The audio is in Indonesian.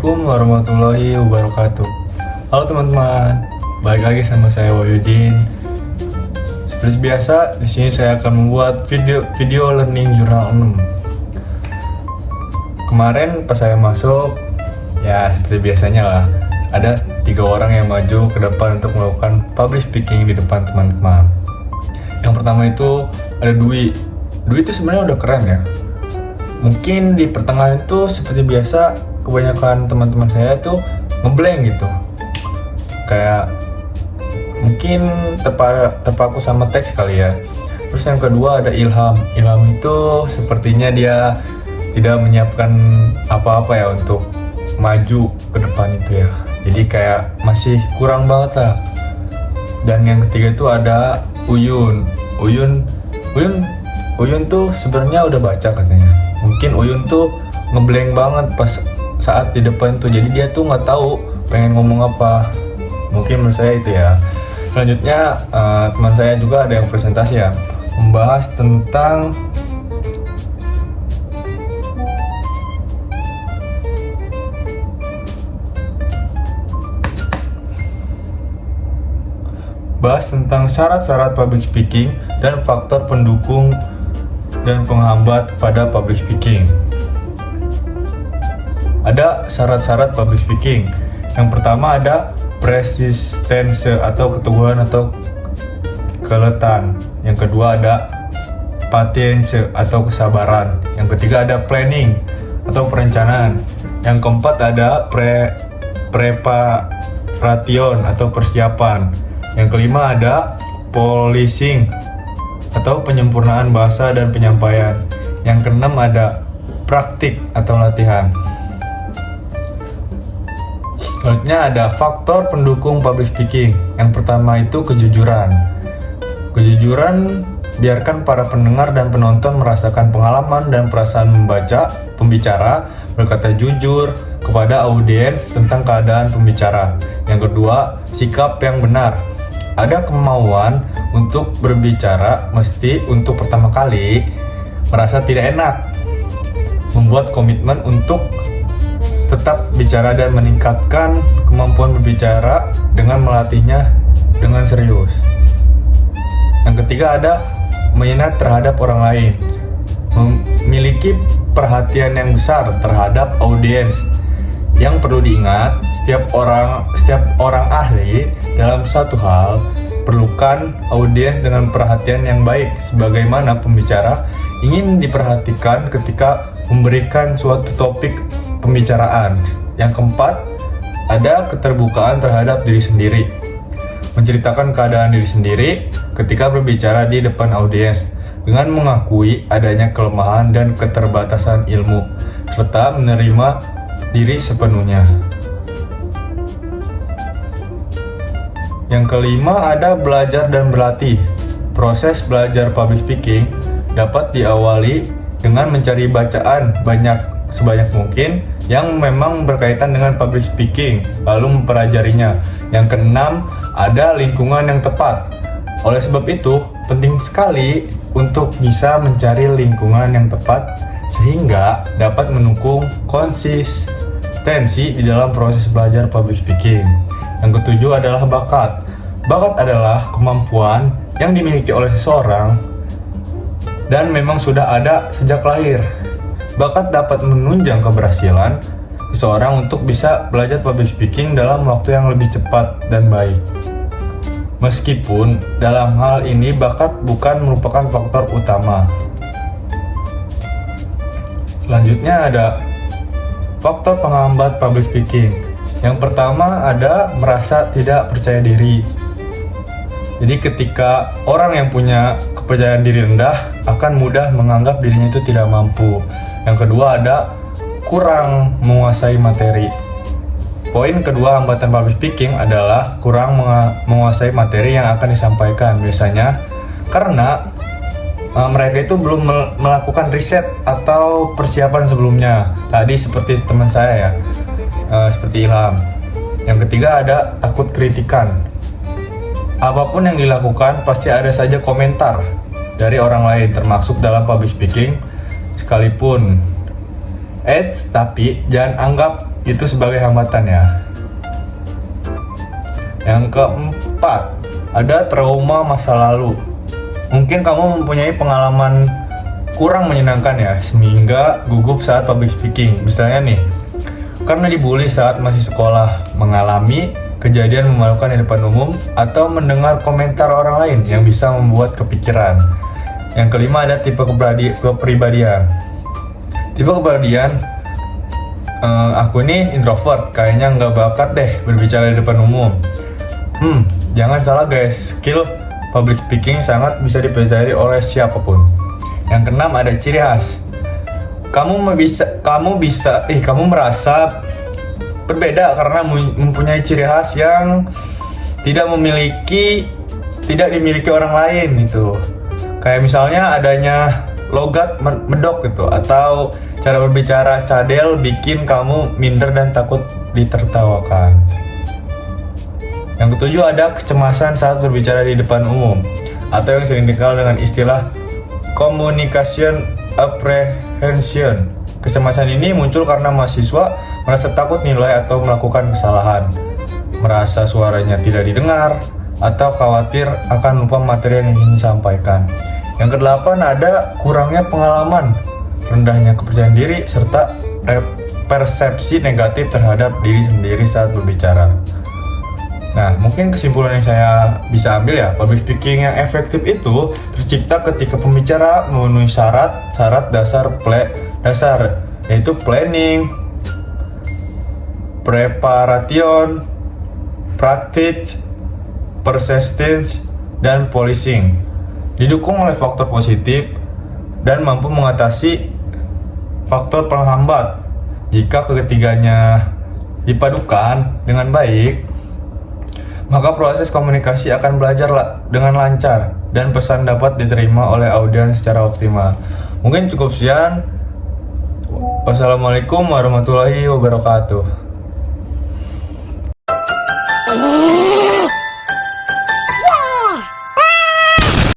Assalamualaikum warahmatullahi wabarakatuh. Halo teman-teman, balik lagi sama saya Wahyudin. Seperti biasa, di sini saya akan membuat video learning jurnal 6. Kemarin pas saya masuk, ya seperti biasanya lah, ada 3 orang yang maju ke depan untuk melakukan public speaking di depan teman-teman. Yang pertama itu ada Dwi. Dwi itu sebenarnya udah keren ya. Mungkin di pertengahan itu seperti biasa, kebanyakan teman-teman saya tuh ngeblank gitu. Kayak mungkin terpaku sama teks kali ya. Terus yang kedua ada Ilham. Ilham itu sepertinya dia tidak menyiapkan apa-apa ya untuk maju ke depan itu ya. Jadi kayak masih kurang banget lah. Dan yang ketiga itu ada Uyun. Uyun tuh sebenarnya udah baca katanya. Mungkin Uyun tuh ngeblank banget pas saat di depan tuh, jadi dia tuh nggak tahu pengen ngomong apa. Mungkin menurut saya itu ya. Selanjutnya teman saya juga ada yang presentasi ya, membahas tentang syarat-syarat public speaking dan faktor pendukung dan penghambat pada public speaking. Ada syarat-syarat public speaking. Yang pertama ada persistence atau keteguhan atau keletan. Yang kedua ada patience atau kesabaran. Yang ketiga ada planning atau perencanaan. Yang keempat ada preparation atau persiapan. Yang kelima ada polishing atau penyempurnaan bahasa dan penyampaian. Yang keenam ada praktik atau latihan. Selanjutnya ada faktor pendukung public speaking. Yang pertama itu kejujuran. Kejujuran biarkan para pendengar dan penonton merasakan pengalaman dan perasaan pembicara berkata jujur kepada audiens tentang keadaan pembicara. Yang kedua, sikap yang benar. Ada kemauan untuk berbicara mesti untuk pertama kali merasa tidak enak. Membuat komitmen untuk tetap bicara dan meningkatkan kemampuan berbicara dengan melatihnya dengan serius. Yang ketiga ada minat terhadap orang lain. Memiliki perhatian yang besar terhadap audiens. Yang perlu diingat, setiap orang ahli dalam satu hal perlukan audiens dengan perhatian yang baik sebagaimana pembicara ingin diperhatikan ketika memberikan suatu topik pembicaraan. Yang keempat, ada keterbukaan terhadap diri sendiri. Menceritakan keadaan diri sendiri ketika berbicara di depan audiens dengan mengakui adanya kelemahan dan keterbatasan ilmu serta menerima diri sepenuhnya. Yang kelima ada belajar dan berlatih. Proses belajar public speaking dapat diawali dengan mencari bacaan sebanyak mungkin yang memang berkaitan dengan public speaking, lalu mempelajarinya. Yang keenam ada lingkungan yang tepat. Oleh sebab itu, penting sekali untuk bisa mencari lingkungan yang tepat sehingga dapat mendukung konsistensi di dalam proses belajar public speaking. Yang ketujuh adalah bakat. Bakat adalah kemampuan yang dimiliki oleh seseorang dan memang sudah ada sejak lahir. Bakat dapat menunjang keberhasilan seseorang untuk bisa belajar public speaking dalam waktu yang lebih cepat dan baik. Meskipun dalam hal ini bakat bukan merupakan faktor utama. Selanjutnya ada faktor penghambat public speaking. Yang pertama ada merasa tidak percaya diri. Jadi ketika orang yang punya kepercayaan diri rendah akan mudah menganggap dirinya itu tidak mampu. Yang kedua ada kurang menguasai materi. Poin kedua hambatan public speaking adalah kurang menguasai materi yang akan disampaikan. Biasanya karena mereka itu belum melakukan riset atau persiapan sebelumnya. Tadi seperti teman saya ya, seperti Ilham. Yang ketiga ada takut kritikan. Apapun yang dilakukan pasti ada saja komentar dari orang lain, termasuk dalam public speaking sekalipun. Tapi jangan anggap itu sebagai hambatan ya. Yang keempat, ada trauma masa lalu. Mungkin kamu mempunyai pengalaman kurang menyenangkan ya, sehingga gugup saat public speaking. Misalnya nih, karena dibully saat masih sekolah, mengalami kejadian memalukan di depan umum, atau mendengar komentar orang lain yang bisa membuat kepikiran. Yang kelima, ada tipe kepribadian. Tipe kepribadian, aku ini introvert, kayaknya nggak bakat deh berbicara di depan umum. Jangan salah guys, skill public speaking sangat bisa dipelajari oleh siapapun. Yang keenam, ada ciri khas. Kamu merasa berbeda karena mempunyai ciri khas yang tidak dimiliki orang lain gitu. Kayak misalnya adanya logat medok gitu, atau cara berbicara cadel bikin kamu minder dan takut ditertawakan. Yang ketujuh, ada kecemasan saat berbicara di depan umum, atau yang sering dikenal dengan istilah communication apprehension. Kecemasan ini muncul karena mahasiswa merasa takut nilai atau melakukan kesalahan, merasa suaranya tidak didengar, atau khawatir akan lupa materi yang ingin disampaikan. Yang kedelapan, ada kurangnya pengalaman, rendahnya kepercayaan diri, serta persepsi negatif terhadap diri sendiri saat berbicara. Nah, mungkin kesimpulan yang saya bisa ambil ya, public speaking yang efektif itu tercipta ketika pembicara memenuhi syarat dasar, yaitu planning, preparation, practice, persistence, dan polishing. Didukung oleh faktor positif dan mampu mengatasi faktor penghambat. Jika ketiganya dipadukan dengan baik, maka proses komunikasi akan dengan lancar dan pesan dapat diterima oleh audiens secara optimal. Mungkin cukup sekian. Wassalamualaikum warahmatullahi wabarakatuh.